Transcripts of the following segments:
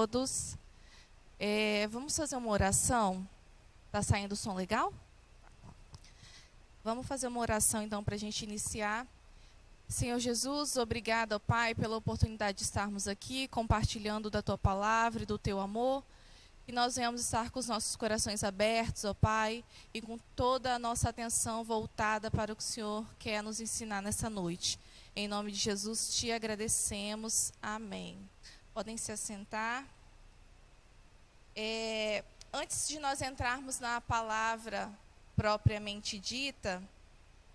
todos. Vamos fazer uma oração? Está saindo o som legal? Vamos fazer uma oração, então, para a gente iniciar. Senhor Jesus, obrigada, ó Pai, pela oportunidade de estarmos aqui, compartilhando da Tua palavra e do Teu amor. Que nós venhamos estar com os nossos corações abertos, ó Pai, e com toda a nossa atenção voltada para o que o Senhor quer nos ensinar nessa noite. Em nome de Jesus, te agradecemos. Amém. Podem se assentar. Antes de nós entrarmos na palavra propriamente dita,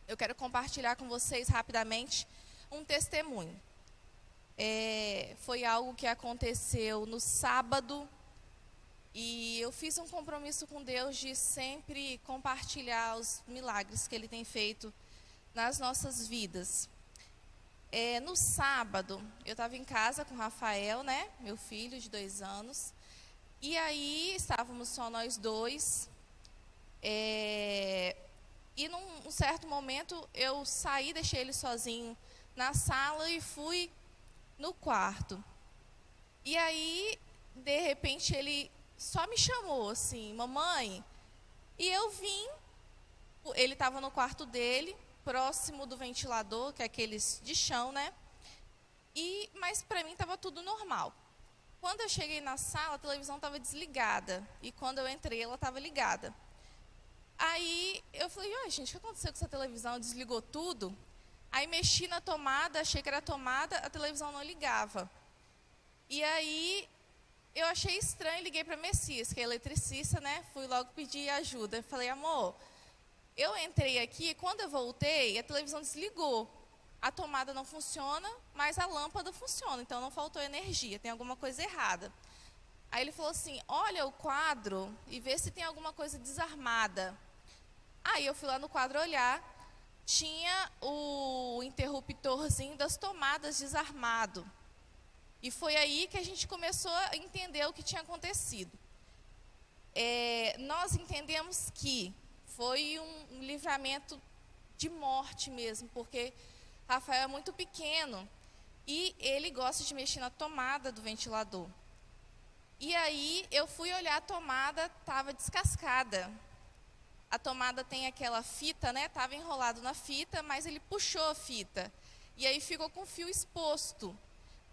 eu quero compartilhar com vocês rapidamente um testemunho. Foi algo que aconteceu no sábado e eu fiz um compromisso com Deus de sempre compartilhar os milagres que Ele tem feito nas nossas vidas. No sábado, eu estava em casa com o Rafael, né, meu filho de 2 anos, e aí estávamos só nós dois, e num certo momento eu saí, deixei ele sozinho na sala e fui no quarto. E aí, de repente, ele só me chamou assim, mamãe, e eu vim, ele estava no quarto dele, próximo do ventilador, que é aqueles de chão, né? Mas para mim estava tudo normal. Quando eu cheguei na sala, a televisão estava desligada. E quando eu entrei, ela estava ligada. Aí eu falei, gente, o que aconteceu com essa televisão? Desligou tudo? Aí mexi na tomada, achei que era a tomada, a televisão não ligava. E aí eu achei estranho, liguei para Messias, que é eletricista, né? Fui logo pedir ajuda. Eu falei, amor, eu entrei aqui, quando eu voltei, a televisão desligou. A tomada não funciona, mas a lâmpada funciona, então não faltou energia, tem alguma coisa errada. Aí ele falou assim, olha o quadro e vê se tem alguma coisa desarmada. Aí eu fui lá no quadro olhar, tinha o interruptorzinho das tomadas desarmado. E foi aí que a gente começou a entender o que tinha acontecido. Nós entendemos que foi um livramento de morte mesmo, porque Rafael é muito pequeno e ele gosta de mexer na tomada do ventilador. E aí eu fui olhar a tomada, estava descascada. A tomada tem aquela fita, né? Estava enrolado na fita, mas ele puxou a fita. E aí ficou com o fio exposto.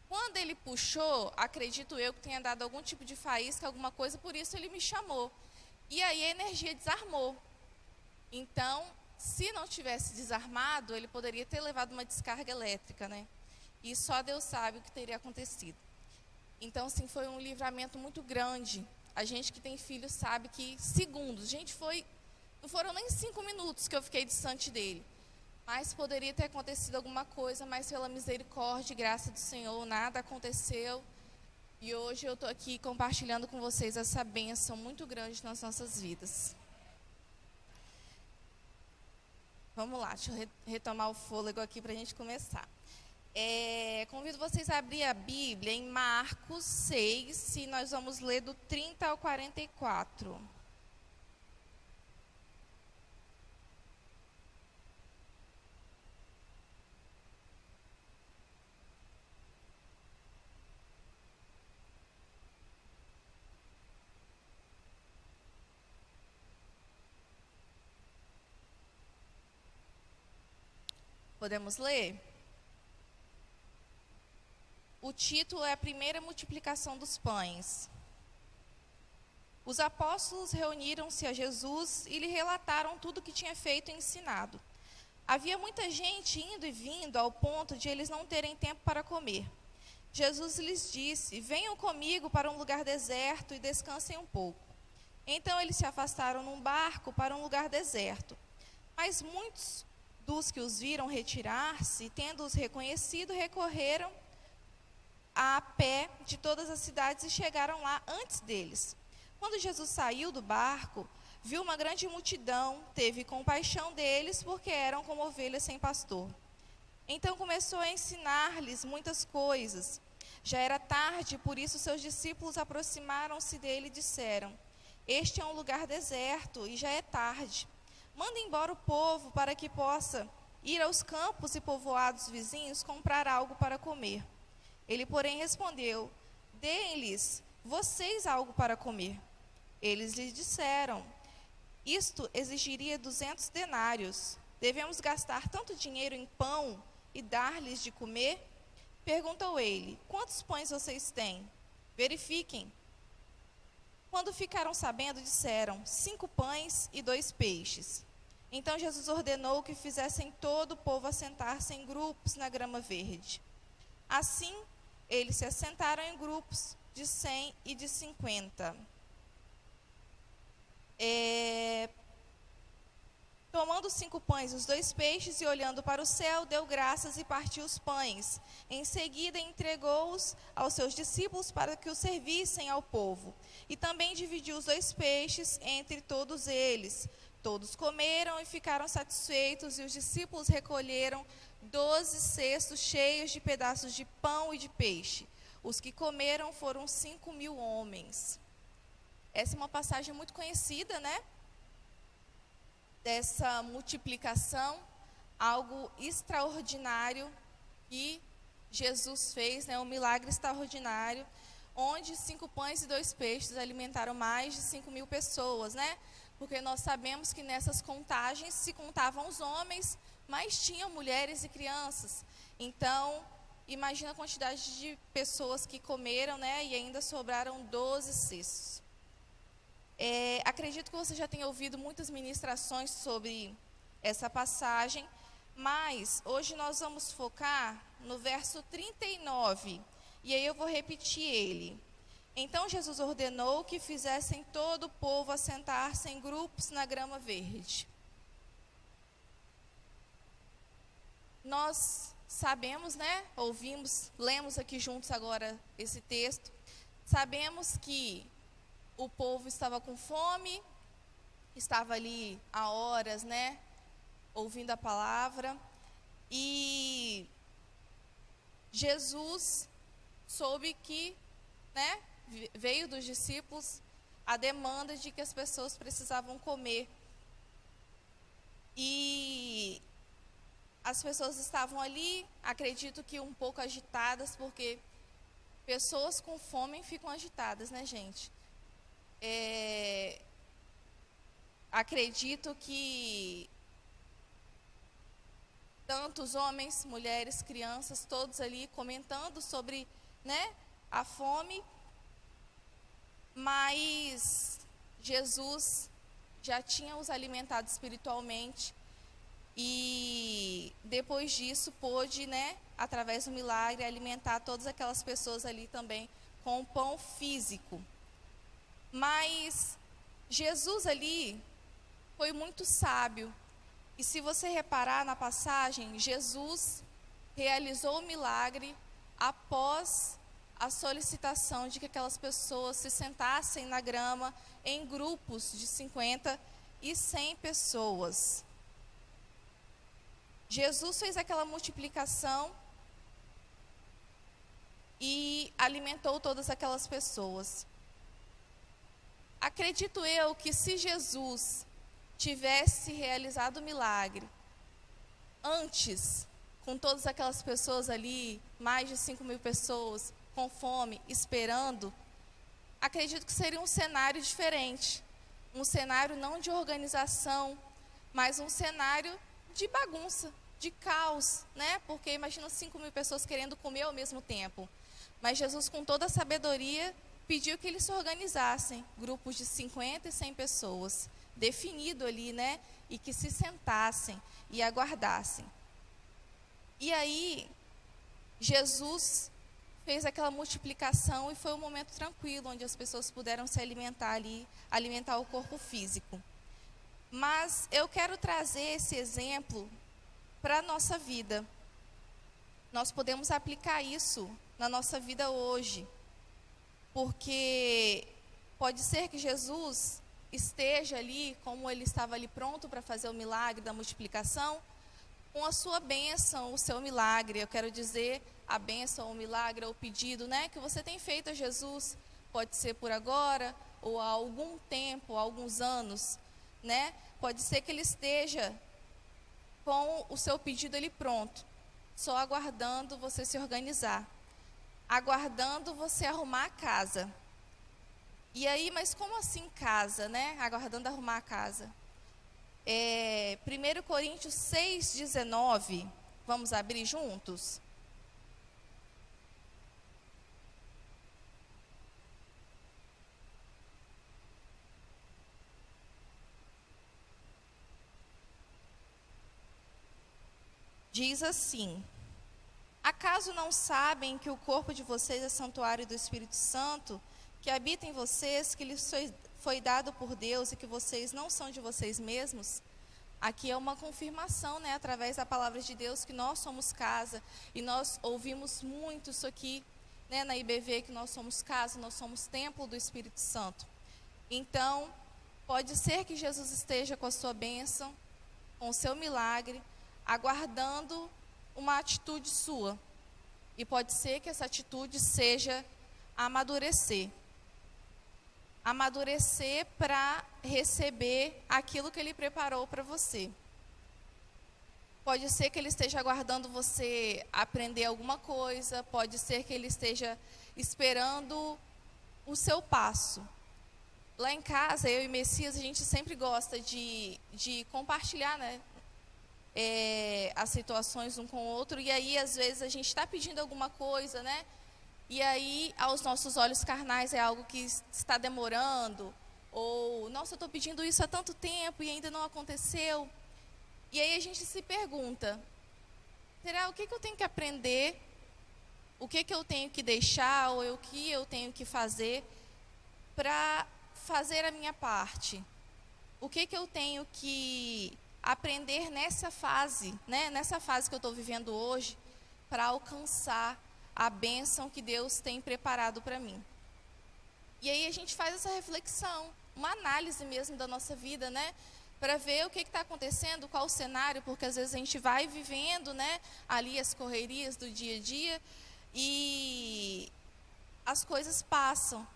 Quando ele puxou, acredito eu que tenha dado algum tipo de faísca, alguma coisa, por isso ele me chamou. E aí a energia desarmou. Então, se não tivesse desarmado, ele poderia ter levado uma descarga elétrica, né? E só Deus sabe o que teria acontecido. Então, assim, foi um livramento muito grande. A gente que tem filho sabe que segundos, não foram nem 5 minutos que eu fiquei distante dele. Mas poderia ter acontecido alguma coisa, mas pela misericórdia e graça do Senhor, nada aconteceu. E hoje eu estou aqui compartilhando com vocês essa bênção muito grande nas nossas vidas. Vamos lá, deixa eu retomar o fôlego aqui para a gente começar. Convido vocês a abrir a Bíblia em Marcos 6, e nós vamos ler do 30 ao 44. Podemos ler? O título é a primeira multiplicação dos pães. Os apóstolos reuniram-se a Jesus e lhe relataram tudo o que tinha feito e ensinado. Havia muita gente indo e vindo ao ponto de eles não terem tempo para comer. Jesus lhes disse, venham comigo para um lugar deserto e descansem um pouco. Então eles se afastaram num barco para um lugar deserto. Mas muitos dos que os viram retirar-se, tendo-os reconhecido, recorreram a pé de todas as cidades e chegaram lá antes deles. Quando Jesus saiu do barco, viu uma grande multidão, teve compaixão deles, porque eram como ovelhas sem pastor. Então começou a ensinar-lhes muitas coisas. Já era tarde, por isso seus discípulos aproximaram-se dele e disseram, este é um lugar deserto e já é tarde. Manda embora o povo para que possa ir aos campos e povoados vizinhos comprar algo para comer. Ele, porém, respondeu, deem-lhes vocês algo para comer? Eles lhe disseram, isto exigiria 200 denários. Devemos gastar tanto dinheiro em pão e dar-lhes de comer? Perguntou ele, quantos pães vocês têm? Verifiquem. Quando ficaram sabendo, disseram, 5 pães e 2 peixes. Então Jesus ordenou que fizessem todo o povo assentar-se em grupos na grama verde. Assim, eles se assentaram em grupos de 100 e de 50. Tomando os 5 pães e os 2 peixes e olhando para o céu, deu graças e partiu os pães. Em seguida, entregou-os aos seus discípulos para que os servissem ao povo. E também dividiu os 2 peixes entre todos eles. Todos comeram e ficaram satisfeitos, e os discípulos recolheram 12 cestos cheios de pedaços de pão e de peixe. Os que comeram foram 5.000 homens. Essa é uma passagem muito conhecida, né? Dessa multiplicação, algo extraordinário que Jesus fez, né? Um milagre extraordinário, onde 5 pães e 2 peixes alimentaram mais de 5.000 pessoas, né? Porque nós sabemos que nessas contagens se contavam os homens, mas tinham mulheres e crianças. Então, imagina a quantidade de pessoas que comeram, né? E ainda sobraram 12 cestos. Acredito que você já tenha ouvido muitas ministrações sobre essa passagem, mas hoje nós vamos focar no verso 39, e aí eu vou repetir ele. Então Jesus ordenou que fizessem todo o povo assentar-se em grupos na grama verde. Nós sabemos, né? Ouvimos, lemos aqui juntos agora esse texto. Sabemos que o povo estava com fome, estava ali há horas, né, ouvindo a palavra, e Jesus soube que, né, veio dos discípulos a demanda de que as pessoas precisavam comer. E as pessoas estavam ali, acredito que um pouco agitadas, porque pessoas com fome ficam agitadas, né, gente? Acredito que tantos homens, mulheres, crianças, todos ali comentando sobre, né, a fome, mas Jesus já tinha os alimentado espiritualmente, e depois disso pôde, né, através do milagre, alimentar todas aquelas pessoas ali também com o pão físico. Mas Jesus ali foi muito sábio. E se você reparar na passagem, Jesus realizou o milagre após a solicitação de que aquelas pessoas se sentassem na grama em grupos de 50 e 100 pessoas. Jesus fez aquela multiplicação e alimentou todas aquelas pessoas. Acredito eu que se Jesus tivesse realizado o milagre antes, com todas aquelas pessoas ali, mais de 5.000 pessoas, com fome, esperando, acredito que seria um cenário diferente. Um cenário não de organização, mas um cenário de bagunça, de caos, né? Porque imagina 5.000 pessoas querendo comer ao mesmo tempo. Mas Jesus, com toda a sabedoria, pediu que eles se organizassem, grupos de 50 e 100 pessoas, definido ali, né? E que se sentassem e aguardassem. E aí, Jesus fez aquela multiplicação e foi um momento tranquilo, onde as pessoas puderam se alimentar ali, alimentar o corpo físico. Mas eu quero trazer esse exemplo para a nossa vida. Nós podemos aplicar isso na nossa vida hoje. Porque pode ser que Jesus esteja ali, como ele estava ali pronto para fazer o milagre da multiplicação, com a sua bênção, o seu milagre. Eu quero dizer, a bênção, o milagre, o pedido, né, que você tem feito a Jesus. Pode ser por agora, ou há algum tempo, há alguns anos, né? Pode ser que ele esteja com o seu pedido ali pronto, só aguardando você se organizar, aguardando você arrumar a casa, E aí, mas como assim casa, né? Aguardando arrumar a casa. 1 Coríntios 6,19, vamos abrir juntos? Diz assim: acaso não sabem que o corpo de vocês é santuário do Espírito Santo, que habita em vocês, que lhes foi dado por Deus e que vocês não são de vocês mesmos? Aqui é uma confirmação, né, através da palavra de Deus, que nós somos casa, e nós ouvimos muito isso aqui, né, na IBV, que nós somos casa, nós somos templo do Espírito Santo. Então, pode ser que Jesus esteja com a sua bênção, com o seu milagre, aguardando uma atitude sua. E pode ser que essa atitude seja amadurecer. Amadurecer para receber aquilo que Ele preparou para você. Pode ser que Ele esteja aguardando você aprender alguma coisa, pode ser que Ele esteja esperando o seu passo. Lá em casa, eu e Messias, a gente sempre gosta de compartilhar, né, as situações um com o outro, e aí às vezes a gente está pedindo alguma coisa, né? E aí, aos nossos olhos carnais, é algo que está demorando, ou, nossa, eu estou pedindo isso há tanto tempo e ainda não aconteceu. E aí a gente se pergunta, será o que eu tenho que aprender, o que eu tenho que deixar, ou o que eu tenho que fazer para fazer a minha parte? O que eu tenho que aprender nessa fase, né? Nessa fase que eu estou vivendo hoje, para alcançar a bênção que Deus tem preparado para mim. E aí a gente faz essa reflexão, uma análise mesmo da nossa vida, né? Para ver o que está acontecendo, qual o cenário, porque às vezes a gente vai vivendo, né, ali as correrias do dia a dia, e as coisas passam,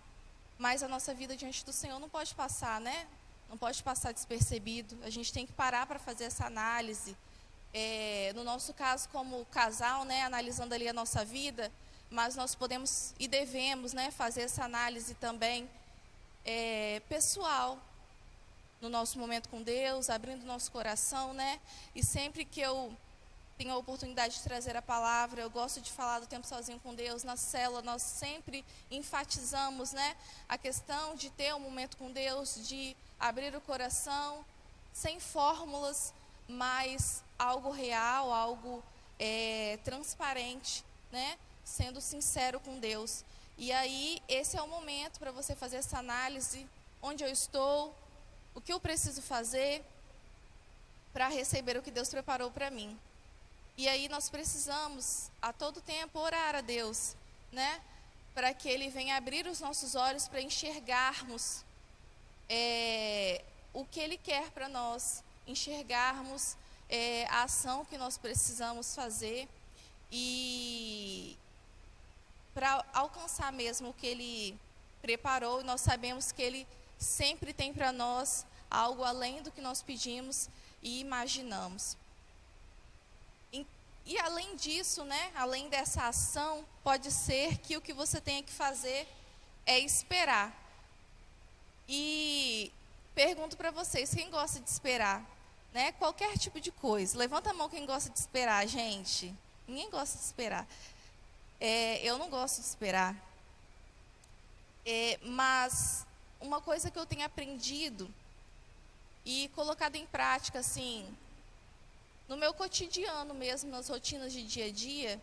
mas a nossa vida diante do Senhor não pode passar, né? Não pode passar despercebido. A gente tem que parar para fazer essa análise. No nosso caso, como casal, né, analisando ali a nossa vida, mas nós podemos e devemos, né, fazer essa análise também pessoal, no nosso momento com Deus, abrindo nosso coração, né? E sempre que eu tenho a oportunidade de trazer a palavra, eu gosto de falar do tempo sozinho com Deus. Na célula, nós sempre enfatizamos, né, a questão de ter um momento com Deus, de abrir o coração, sem fórmulas, mas algo real, algo transparente, né? Sendo sincero com Deus. E aí, esse é o momento para você fazer essa análise, onde eu estou, o que eu preciso fazer para receber o que Deus preparou para mim. E aí nós precisamos, a todo tempo, orar a Deus, né? Para que Ele venha abrir os nossos olhos para enxergarmos o que Ele quer para nós, enxergarmos a ação que nós precisamos fazer e para alcançar mesmo o que Ele preparou. E nós sabemos que Ele sempre tem para nós algo além do que nós pedimos e imaginamos. E além disso, né, além dessa ação, pode ser que o que você tenha que fazer é esperar. E pergunto para vocês, quem gosta de esperar? Né? Qualquer tipo de coisa. Levanta a mão quem gosta de esperar, gente. Ninguém gosta de esperar. Eu não gosto de esperar. Mas uma coisa que eu tenho aprendido e colocado em prática, assim, no meu cotidiano mesmo, nas rotinas de dia a dia,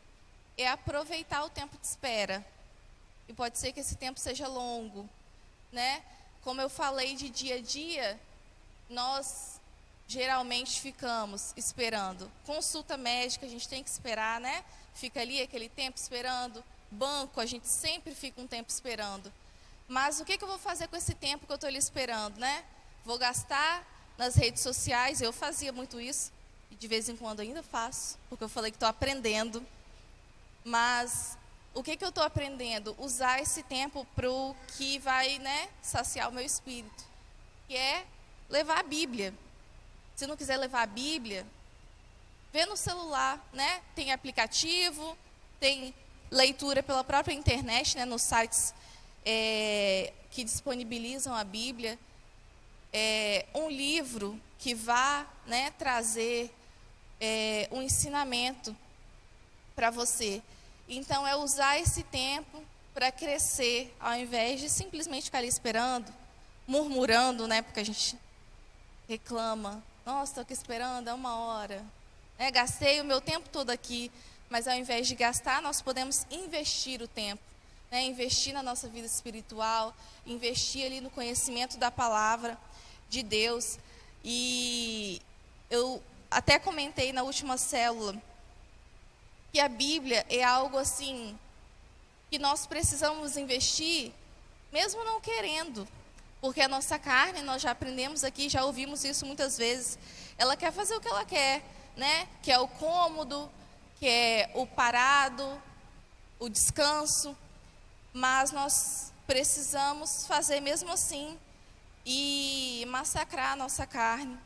é aproveitar o tempo de espera. E pode ser que esse tempo seja longo, né? Como eu falei, de dia a dia, nós geralmente ficamos esperando. Consulta médica, a gente tem que esperar, né? Fica ali aquele tempo esperando. Banco, a gente sempre fica um tempo esperando. Mas o que eu vou fazer com esse tempo que eu estou ali esperando, né? Vou gastar nas redes sociais, eu fazia muito isso. E de vez em quando ainda faço, porque eu falei que estou aprendendo. Mas o que eu estou aprendendo? Usar esse tempo para o que vai, né, saciar o meu espírito, que é levar a Bíblia. Se não quiser levar a Bíblia, vê no celular, né? Tem aplicativo, tem leitura pela própria internet, né, nos sites que disponibilizam a Bíblia, um livro que vá, né, trazer um ensinamento para você. Então, é usar esse tempo para crescer, ao invés de simplesmente ficar ali esperando, murmurando, né, porque a gente reclama. Nossa, estou aqui esperando há 1 hora. Gastei o meu tempo todo aqui, mas ao invés de gastar, nós podemos investir o tempo. Investir na nossa vida espiritual, investir ali no conhecimento da palavra de Deus. E eu até comentei na última célula que a Bíblia é algo assim que nós precisamos investir, mesmo não querendo, porque a nossa carne, nós já aprendemos aqui, já ouvimos isso muitas vezes, ela quer fazer o que ela quer, né? Que é o cômodo, que é o parado, o descanso, mas nós precisamos fazer mesmo assim e massacrar a nossa carne,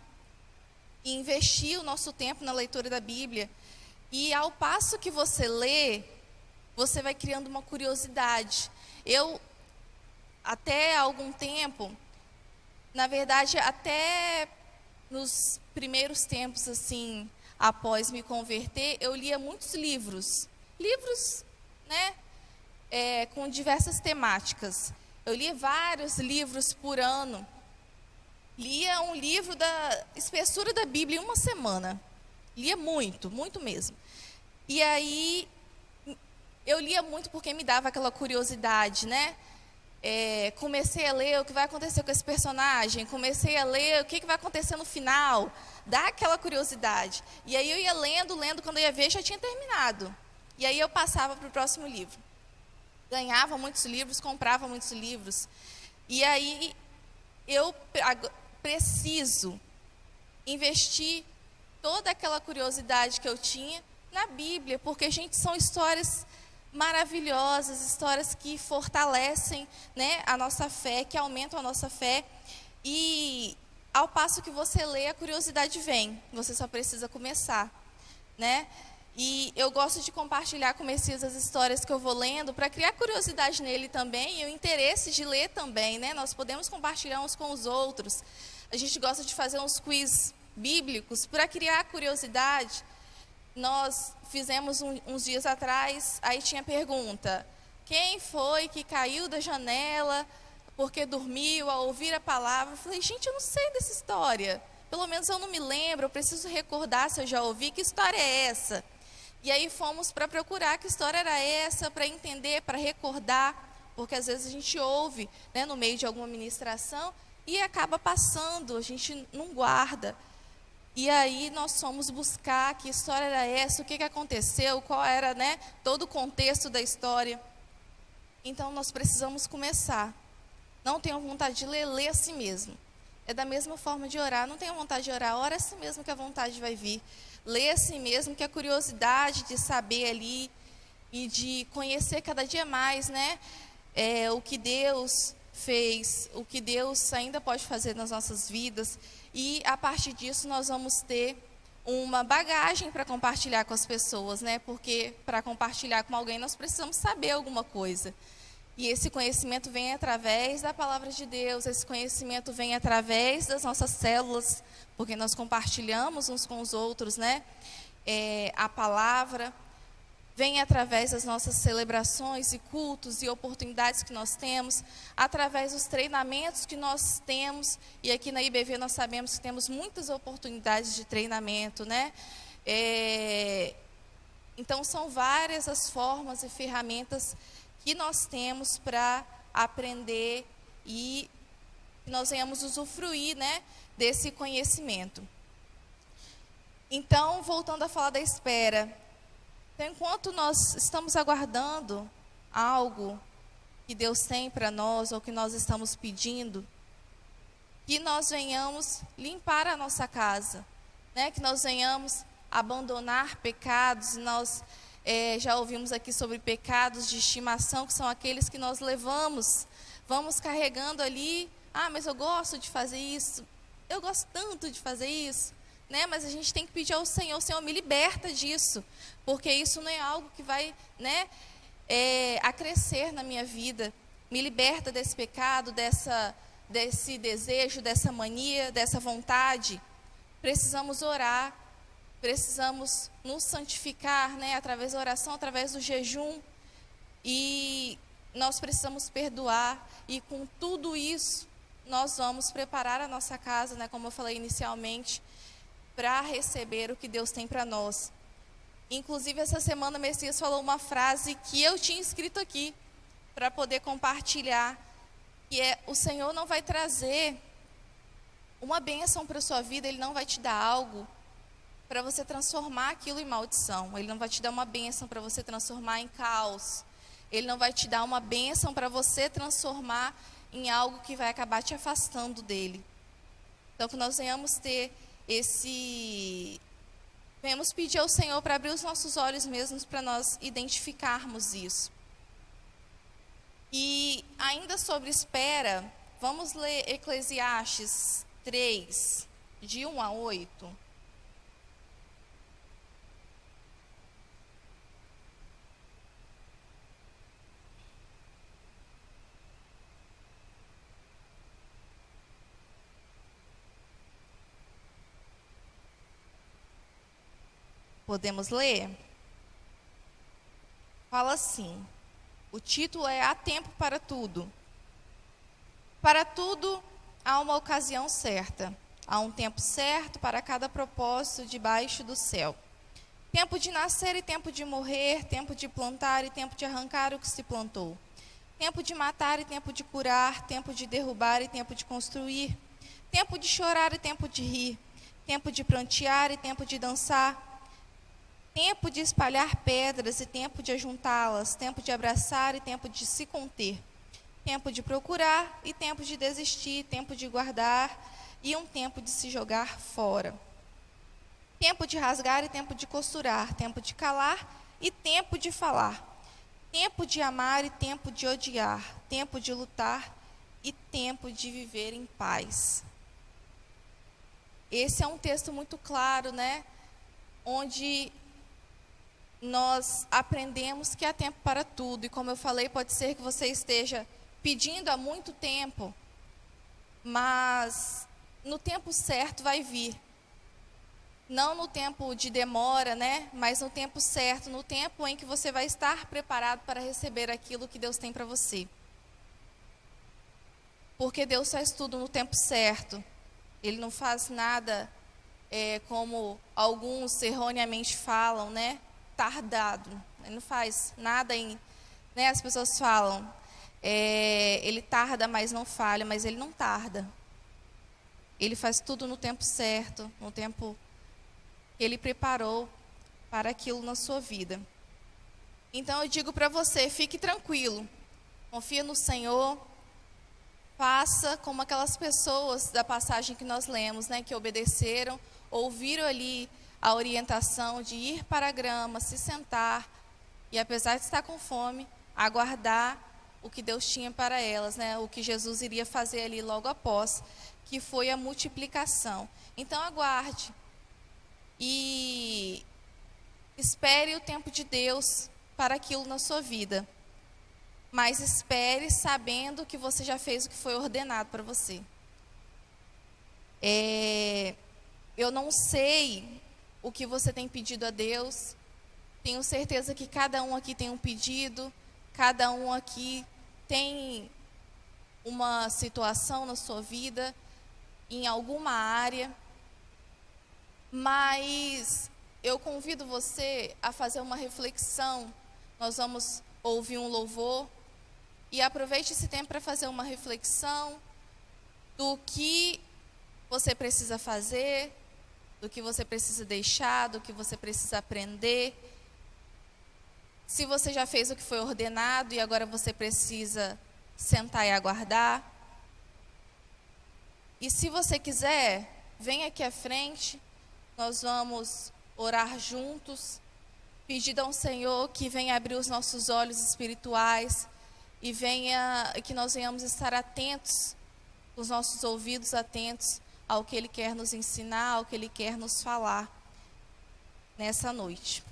e investir o nosso tempo na leitura da Bíblia. E ao passo que você lê, você vai criando uma curiosidade. Eu, até algum tempo, na verdade, até nos primeiros tempos, assim, após me converter, eu lia muitos livros. Livros, né, com diversas temáticas. Eu lia vários livros por ano. Lia um livro da espessura da Bíblia em uma semana. Lia muito, muito mesmo. E aí, eu lia muito porque me dava aquela curiosidade, né? Comecei a ler o que vai acontecer com esse personagem, comecei a ler o que vai acontecer no final, dá aquela curiosidade. E aí eu ia lendo, quando eu ia ver já tinha terminado. E aí eu passava para o próximo livro. Ganhava muitos livros, comprava muitos livros. E aí eu preciso investir toda aquela curiosidade que eu tinha na Bíblia, porque, gente, são histórias maravilhosas, histórias que fortalecem, né, a nossa fé, que aumentam a nossa fé. E ao passo que você lê, a curiosidade vem, você só precisa começar, né? E eu gosto de compartilhar com o Messias as histórias que eu vou lendo, para criar curiosidade nele também, e o interesse de ler também, né? Nós podemos compartilhar uns com os outros. A gente gosta de fazer uns quiz bíblicos para criar curiosidade. Nós fizemos uns dias atrás, aí tinha pergunta: quem foi que caiu da janela porque dormiu ao ouvir a palavra? Eu falei, gente, eu não sei dessa história. Pelo menos eu não me lembro, eu preciso recordar se eu já ouvi. Que história é essa? E aí fomos para procurar que história era essa, para entender, para recordar, porque às vezes a gente ouve, né, no meio de alguma ministração e acaba passando, a gente não guarda. E aí nós fomos buscar que história era essa, o que aconteceu, qual era, né, todo o contexto da história. Então nós precisamos começar. Não tenho vontade de ler, lê a si mesmo. É da mesma forma de orar. Não tenho vontade de orar, ora a si mesmo que a vontade vai vir. Lê a si mesmo que a curiosidade de saber ali e de conhecer cada dia mais, né, o que Deus fez, o que Deus ainda pode fazer nas nossas vidas. E a partir disso nós vamos ter uma bagagem para compartilhar com as pessoas, né? Porque para compartilhar com alguém nós precisamos saber alguma coisa. E esse conhecimento vem através da palavra de Deus, esse conhecimento vem através das nossas células, porque nós compartilhamos uns com os outros, né? A palavra vem através das nossas celebrações e cultos e oportunidades que nós temos, através dos treinamentos que nós temos, e aqui na IBV nós sabemos que temos muitas oportunidades de treinamento, né? Então são várias as formas e ferramentas que nós temos para aprender e nós venhamos usufruir, né, desse conhecimento. Então, voltando a falar da espera, então, enquanto nós estamos aguardando algo que Deus tem para nós, ou que nós estamos pedindo, que nós venhamos limpar a nossa casa, né? Que nós venhamos abandonar pecados. Nós já ouvimos aqui sobre pecados de estimação, que são aqueles que nós vamos carregando ali. Ah, mas eu gosto de fazer isso, eu gosto tanto de fazer isso, né? Mas a gente tem que pedir ao Senhor, Senhor, me liberta disso, porque isso não é algo que vai, né, a crescer na minha vida. me liberta desse pecado, desse desejo, dessa mania, dessa vontade. Precisamos orar, precisamos nos santificar, né, através da oração, através do jejum. E nós precisamos perdoar. E com tudo isso, nós vamos preparar a nossa casa, né, como eu falei inicialmente, para receber o que Deus tem para nós. Inclusive, essa semana, o Messias falou uma frase que eu tinha escrito aqui, para poder compartilhar, que é: o Senhor não vai trazer uma bênção para a sua vida, Ele não vai te dar algo para você transformar aquilo em maldição. Ele não vai te dar uma bênção para você transformar em caos. Ele não vai te dar uma bênção para você transformar em algo que vai acabar te afastando dele. Então, que nós venhamos ter venhamos pedir ao Senhor para abrir os nossos olhos mesmos, para nós identificarmos isso. E ainda sobre espera, vamos ler Eclesiastes 3, de 1 a 8. Podemos ler? Fala assim, o título é Há Tempo para Tudo. Para tudo há uma ocasião certa, há um tempo certo para cada propósito debaixo do céu. Tempo de nascer e tempo de morrer, tempo de plantar e tempo de arrancar o que se plantou. Tempo de matar e tempo de curar, tempo de derrubar e tempo de construir. Tempo de chorar e tempo de rir, tempo de prantear e tempo de dançar. Tempo de espalhar pedras e tempo de ajuntá-las, tempo de abraçar e tempo de se conter, tempo de procurar e tempo de desistir, tempo de guardar e um tempo de se jogar fora. Tempo de rasgar e tempo de costurar, tempo de calar e tempo de falar, tempo de amar e tempo de odiar, tempo de lutar e tempo de viver em paz. Esse é um texto muito claro, né? Onde nós aprendemos que há tempo para tudo. E como eu falei, pode ser que você esteja pedindo há muito tempo, mas no tempo certo vai vir. Não no tempo de demora, né? Mas no tempo certo, no tempo em que você vai estar preparado para receber aquilo que Deus tem para você. Porque Deus faz tudo no tempo certo. Ele não faz nada como alguns erroneamente falam, né? Tardado. Ele não faz nada né? As pessoas falam, ele tarda, mas não falha, mas ele não tarda. Ele faz tudo no tempo certo, no tempo que ele preparou para aquilo na sua vida. Então eu digo para você, fique tranquilo, confia no Senhor, faça como aquelas pessoas da passagem que nós lemos, né? Que obedeceram, ouviram ali a orientação de ir para a grama, se sentar e, apesar de estar com fome, aguardar o que Deus tinha para elas, né? O que Jesus iria fazer ali logo após, que foi a multiplicação. Então, aguarde e espere o tempo de Deus para aquilo na sua vida. Mas espere sabendo que você já fez o que foi ordenado para você. Eu não sei o que você tem pedido a Deus. Tenho certeza que cada um aqui tem um pedido, cada um aqui tem uma situação na sua vida, em alguma área. Mas eu convido você a fazer uma reflexão. Nós vamos ouvir um louvor e aproveite esse tempo para fazer uma reflexão do que você precisa fazer, do que você precisa deixar, do que você precisa aprender. Se você já fez o que foi ordenado e agora você precisa sentar e aguardar. E se você quiser, vem aqui à frente, nós vamos orar juntos, pedindo ao Senhor que venha abrir os nossos olhos espirituais e que nós venhamos estar atentos, os nossos ouvidos atentos ao que Ele quer nos ensinar, ao que Ele quer nos falar nessa noite.